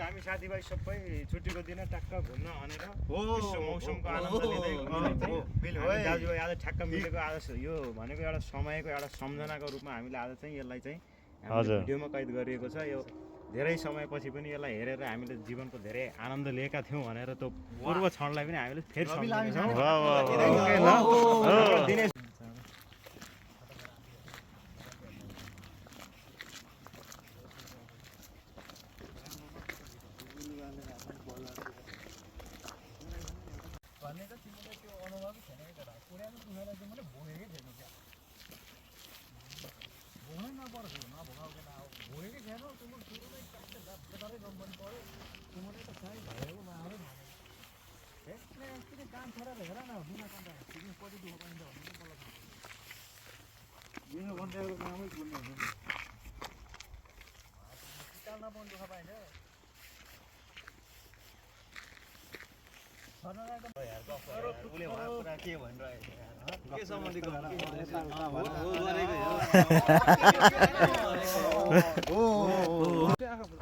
हामी साथीभाइ सबै छुट्टीको दिन टक्क घुम्न भनेर मौसमको आनन्द लिँदै दाजुभाइ आज ठ्याक्क मिलेको आज यो भनेको एउटा समयको एउटा सम्झनाको रूपमा हामीले आज चाहिँ यसलाई चाहिँ भिडियोमा कैद गरिएको छ। यो धेरै समयपछि पनि यसलाई हेरेर हामीले जीवनको धेरै आनन्द लिएका थियौँ भनेर त्यो पूर्व क्षणलाई पनि हामीले फेरि सम्झिन्छौँ।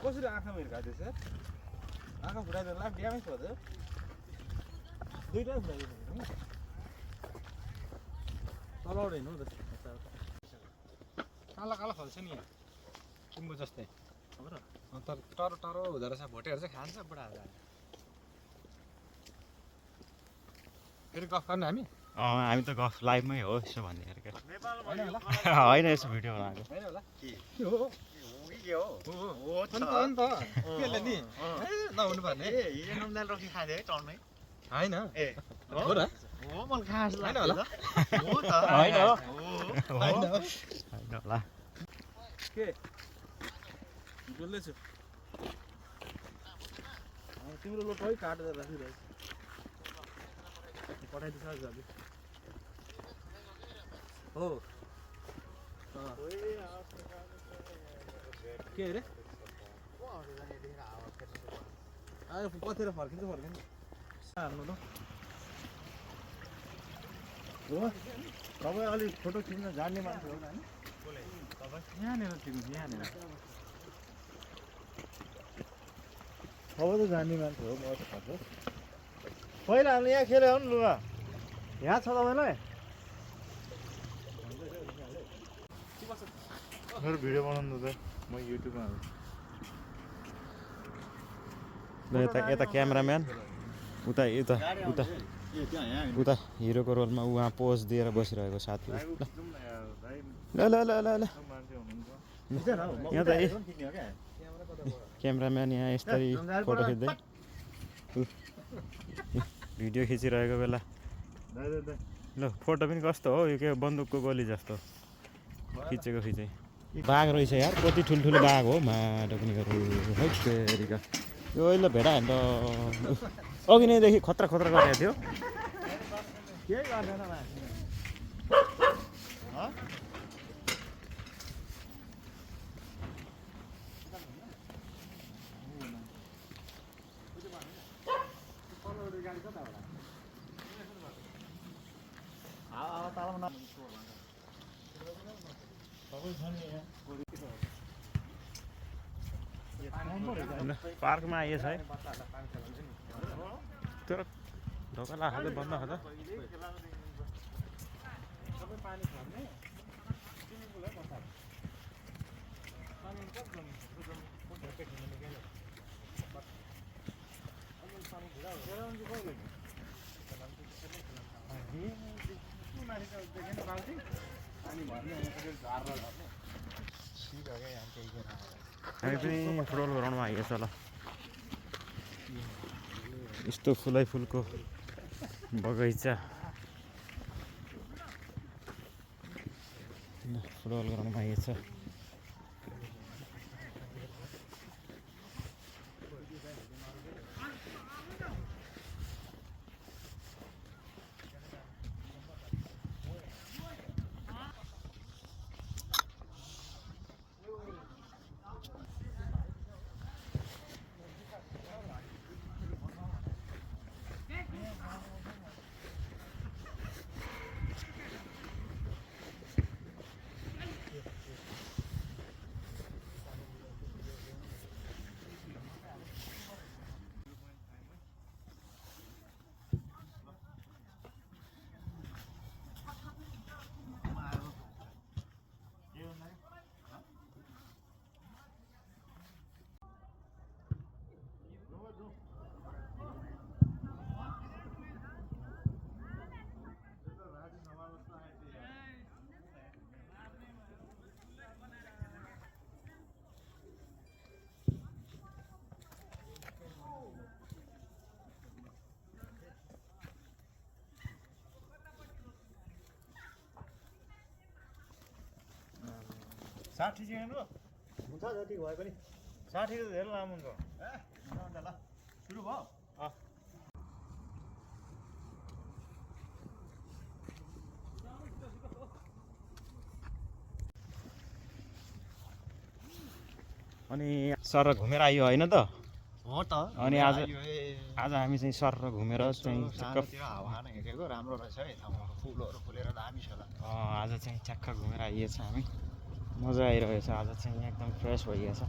कसरी आँखामा हिर्काएको थियो सर? आँखा फुटाइदिएर लाभ ड्यामेज भयो त दुईवटा फुटाइदिएको तलबाट हिँड्नु त काला काला फल्छ नि यहाँ सिम्बु जस्तै तर टाढो टाढो हुँदो रहेछ भोटेहरू चाहिँ खान्छ बुढाहरू फेरि गफ गर्ने हामी त गफ लाइभमै हो यसो भन्ने होइन यसो भिडियो बनाएको नहुनु पर्ने खाँदै टर्नै होइन के डुल्दैछु तिम्रो लोक है काटेर राखिरहेछ पठाइदिन्छ दाजु हो के अरे आयो कतिखेर फर्किन्छ हाल्नु त हो तपाईँ अलिक फोटो खिच्न जान्ने मान्छे हो होइन यहाँनिर खिच्नु यहाँनिर तपाईँ त जान्ने मान्छे हो म त खर्च पहिला हामीले यहाँ खेल्यो हो नि लुगा यहाँ छ तपाईँलाई मेरो भिडियो बनाउनु त म युट्युबमा यता क्यामेराम्यान उता उता उता उता हिरोको रोलमा उहाँ पोज दिएर बसिरहेको साथी ल ल ल ल ल यहाँ त क्यामेराम्यान यहाँ यसरी फोटो खिच्दै भिडियो खिचिरहेको बेला ल फोटो पनि कस्तो हो यो के बन्दुकको गोली जस्तो खिचेको खिचे बाघ रहेछ यार कति ठुल्ठुलो बाघ हो माटो पनि हेरिका यो अहिले भेटायो भने त अघि नैदेखि खतरा खतरा गरेको थियो केही गर्दैन पार्कमा आइएछ है तर ढोका लाग्छ बन्द खाँदा हामी पनि फुटबल ग्राउन्डमा आइएछ ल यस्तो फुलै फुलको बगैँचा फुटबल ग्राउन्डमा आइएछ 60 चाहिँ हेर्नु हुन्छ जति भए पनि 60 त धेरै लामो हुन्छ हुन्छ ल सुरु भयो अनि सर घुमेर आयो होइन त हो त अनि आज हामी चाहिँ सर घुमेर चाहिँ सानोतिर हावा नै हेरेको राम्रो रहेछ है ठाउँमा फुलहरू फुलेर दामी छ ल आज चाहिँ चक्क घुमेर आइएछ हामी मजा आइरहेछ आज चाहिँ एकदम फ्रेस भइएछ